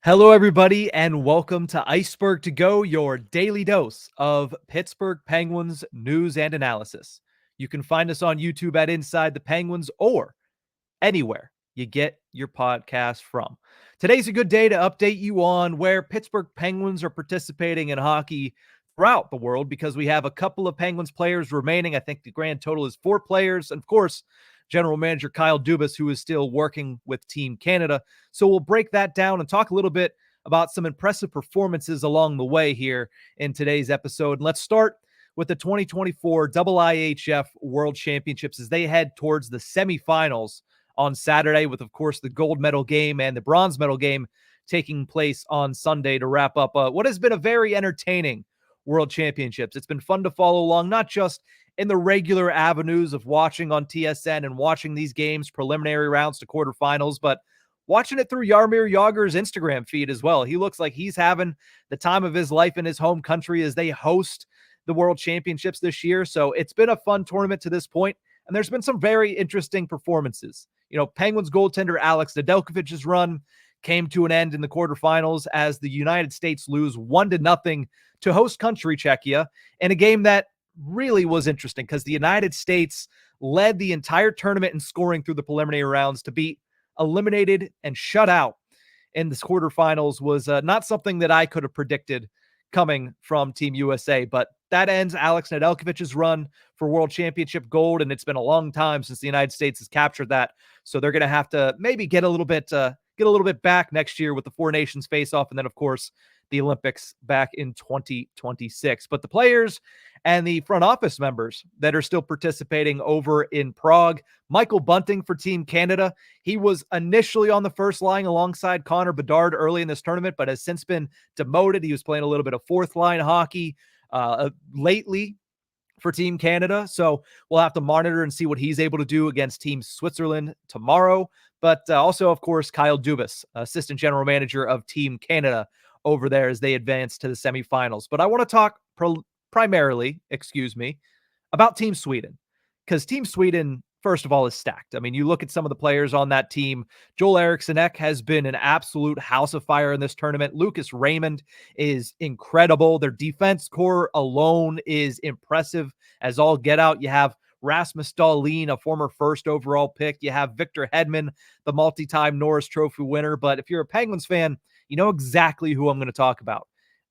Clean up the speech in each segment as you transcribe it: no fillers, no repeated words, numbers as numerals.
Hello, everybody, and welcome to Ice-Burgh To Go, your daily dose of Pittsburgh Penguins news and analysis. You can find us on YouTube at Inside the Penguins or anywhere you get your podcast from. Today's a good day to update you on where Pittsburgh Penguins are participating in hockey throughout the world because we have a couple of Penguins players remaining. I think the grand total is 4 players. And of course, General Manager Kyle Dubas, who is still working with Team Canada. So we'll break that down and talk a little bit about some impressive performances along the way here in today's episode. And let's start with the 2024 IIHF World Championships as they head towards the semifinals on Saturday with, of course, the gold medal game and the bronze medal game taking place on Sunday to wrap up what has been a very entertaining World Championships. It's been fun to follow along, not just in the regular avenues of watching on TSN and watching these games, preliminary rounds to quarterfinals, but watching it through Jaromir Jagr's Instagram feed as well. He looks like he's having the time of his life in his home country as they host the World Championships this year. So it's been a fun tournament to this point, and there's been some very interesting performances. You know, Penguins goaltender Alex Nedeljkovic's run came to an end in the quarterfinals as the United States lose 1-0 to host country Czechia in a game that really was interesting because the United States led the entire tournament in scoring through the preliminary rounds. To be eliminated and shut out in the quarterfinals was not something that I could have predicted coming from Team USA, but that ends Alex Nedeljkovic's run for World Championship gold, and it's been a long time since the United States has captured that. So they're going to have to maybe get a little bit back next year with the Four Nations face-off, and then of course the Olympics back in 2026. But the players and the front office members that are still participating over in Prague, Michael Bunting for Team Canada, he was initially on the first line alongside Connor Bedard early in this tournament, but has since been demoted. He was playing a little bit of fourth line hockey lately for Team Canada. So we'll have to monitor and see what he's able to do against Team Switzerland tomorrow. But also, of course, Kyle Dubas, assistant general manager of Team Canada over there as they advance to the semifinals. But I want to talk primarily, about Team Sweden, because Team Sweden, first of all, is stacked. I mean, you look at some of the players on that team. Joel Eriksson Ek has been an absolute house of fire in this tournament. Lucas Raymond is incredible. Their defense core alone is impressive as all get out. You have Rasmus Dahlin, a former first overall pick. You have Victor Hedman, the multi-time Norris Trophy winner. But if you're a Penguins fan, you know exactly who I'm going to talk about.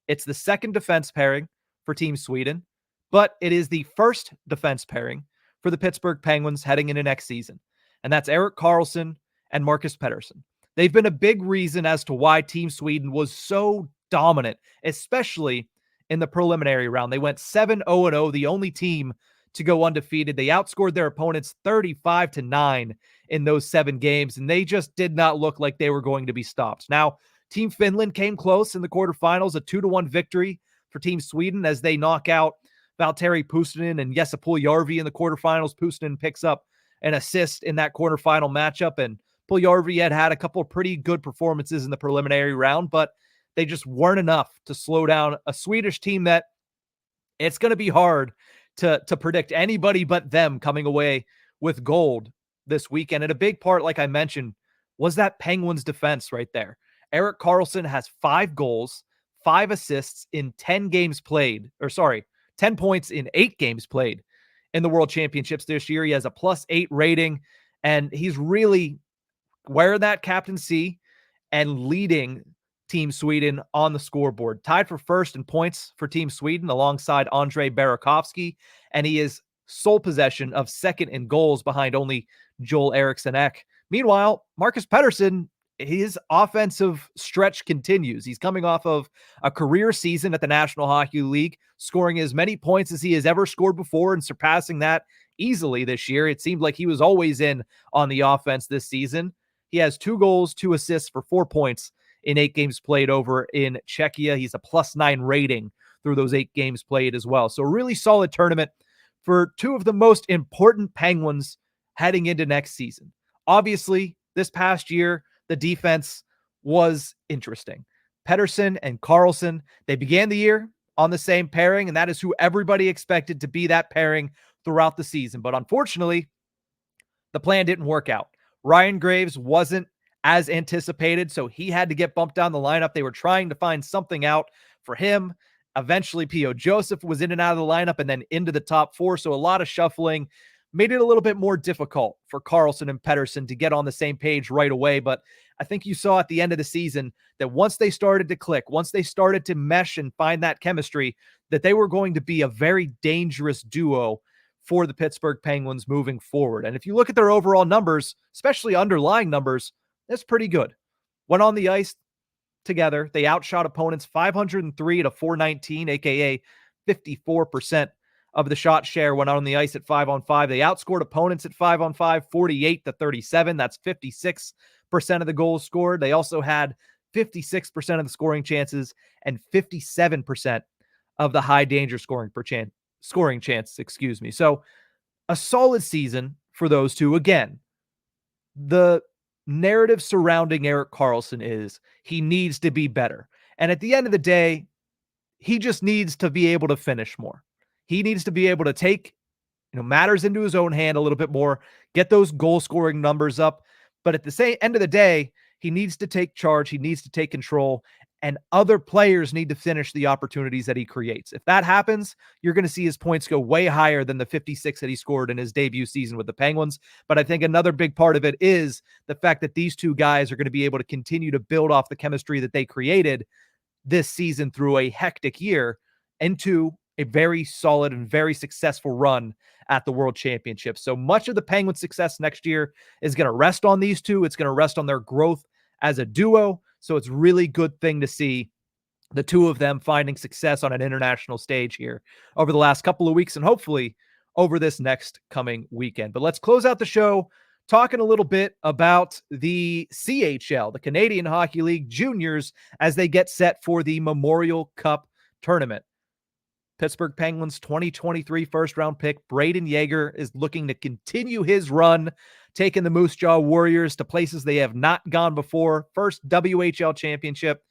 It's the second defense pairing for Team Sweden, but it is the first defense pairing for the Pittsburgh Penguins heading into next season. And that's Erik Karlsson and Marcus Pettersson. They've been a big reason as to why Team Sweden was so dominant, especially in the preliminary round. They went 7-0-0, the only team to go undefeated. They outscored their opponents 35-9 in those 7 games, and they just did not look like they were going to be stopped. Now, Team Finland came close in the quarterfinals, a 2-1 victory for Team Sweden as they knock out Valtteri Puustinen and Jesse Puljujärvi in the quarterfinals. Puustinen picks up an assist in that quarterfinal matchup, and Puljujärvi had a couple of pretty good performances in the preliminary round, but they just weren't enough to slow down a Swedish team that it's going to be hard to predict anybody but them coming away with gold this weekend. And a big part, like I mentioned, was that Penguins defense right there. Erik Karlsson has 5 goals, 5 assists in 10 games played, 10 points in 8 games played in the World Championships this year. He has a +8 rating, and he's really wearing that captaincy and leading Team Sweden on the scoreboard. Tied for first in points for Team Sweden alongside Andrei Burakovsky, and he is sole possession of second in goals behind only Joel Eriksson Ek. Meanwhile, Marcus Pettersson, his offensive stretch continues. He's coming off of a career season at the National Hockey League, scoring as many points as he has ever scored before and surpassing that easily this year. It seemed like he was always in on the offense this season. He has 2 goals, 2 assists for 4 points in 8 games played over in Czechia. He's a +9 rating through those 8 games played as well. So a really solid tournament for 2 of the most important Penguins heading into next season. Obviously, this past year, the defense was interesting. Pettersson and Karlsson, they began the year on the same pairing, and that is who everybody expected to be that pairing throughout the season. But unfortunately, the plan didn't work out. Ryan Graves wasn't as anticipated, so he had to get bumped down the lineup. They were trying to find something out for him. Eventually, P.O. Joseph was in and out of the lineup and then into the top four, so a lot of shuffling made it a little bit more difficult for Karlsson and Pettersson to get on the same page right away. But I think you saw at the end of the season that once they started to click, once they started to mesh and find that chemistry, that they were going to be a very dangerous duo for the Pittsburgh Penguins moving forward. And if you look at their overall numbers, especially underlying numbers, that's pretty good. When on the ice together, they outshot opponents 503 to 419, aka 54% of the shot share when on the ice at 5-on-5. They outscored opponents at 5-on-5 48 to 37. That's 56% of the goals scored. They also had 56% of the scoring chances and 57% of the high danger scoring chance, excuse me. So a solid season for those two. Again, the narrative surrounding Erik Karlsson is he needs to be better. And at the end of the day, he just needs to be able to finish more. He needs to be able to take, matters into his own hand a little bit more, get those goal scoring numbers up. But at the end of the day, he needs to take charge. He needs to take control, and other players need to finish the opportunities that he creates. If that happens, you're going to see his points go way higher than the 56 that he scored in his debut season with the Penguins. But I think another big part of it is the fact that these two guys are going to be able to continue to build off the chemistry that they created this season through a hectic year into a very solid and very successful run at the World Championship. So much of the Penguins' success next year is going to rest on these two. It's going to rest on their growth as a duo. So it's really good thing to see the two of them finding success on an international stage here over the last couple of weeks and hopefully over this next coming weekend. But let's close out the show talking a little bit about the CHL, the Canadian Hockey League juniors, as they get set for the Memorial Cup tournament. Pittsburgh Penguins 2023 first-round pick Brayden Yager is looking to continue his run, taking the Moose Jaw Warriors to places they have not gone before. First WHL championship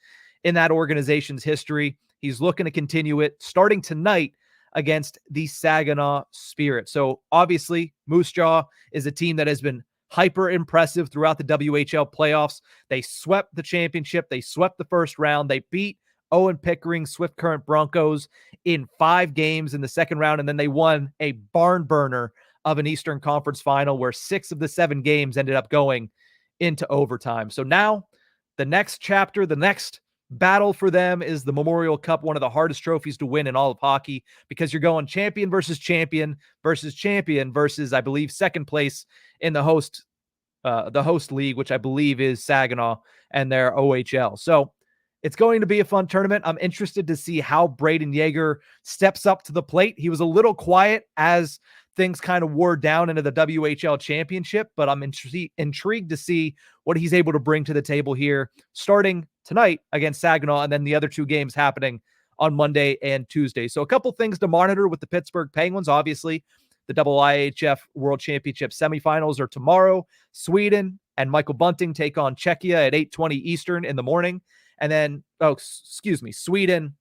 in that organization's history. He's looking to continue it starting tonight against the Saginaw Spirit. So obviously, Moose Jaw is a team that has been hyper impressive throughout the WHL playoffs. They swept the championship. They swept the first round. They beat Owen Pickering Swift Current Broncos in 5 games in the second round, and then they won a barn burner of an Eastern Conference final where 6 of the 7 games ended up going into overtime. So now the next chapter, the next battle for them is the Memorial Cup, one of the hardest trophies to win in all of hockey, because you're going champion versus champion versus, I believe, second place in the host league, which I believe is Saginaw and their OHL. So it's going to be a fun tournament. I'm interested to see how Brayden Yager steps up to the plate. He was a little quiet as things kind of wore down into the WHL championship, but I'm intrigued to see what he's able to bring to the table here, starting tonight against Saginaw, and then the other 2 games happening on Monday and Tuesday. So a couple things to monitor with the Pittsburgh Penguins. Obviously, the IIHF World Championship semifinals are tomorrow. Sweden and Michael Bunting take on Czechia at 8:20 Eastern in the morning. And then, Sweden,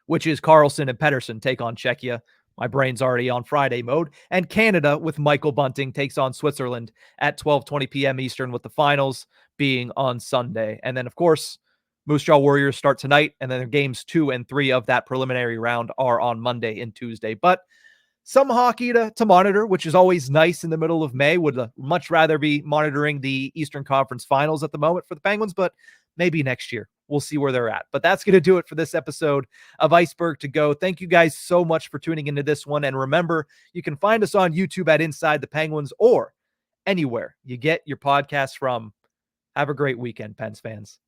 which is Karlsson and Pettersson, take on Czechia. My brain's already on Friday mode. And Canada with Michael Bunting takes on Switzerland at 12:20 p.m. Eastern, with the finals being on Sunday. And then, of course, Moose Jaw Warriors start tonight, and then their games 2 and 3 of that preliminary round are on Monday and Tuesday. But some hockey to monitor, which is always nice in the middle of May. Would much rather be monitoring the Eastern Conference Finals at the moment for the Penguins, but maybe next year. We'll see where they're at. But that's going to do it for this episode of Ice-Burgh To Go. Thank you guys so much for tuning into this one. And remember, you can find us on YouTube at Inside the Penguins or anywhere you get your podcasts from. Have a great weekend, Pens fans.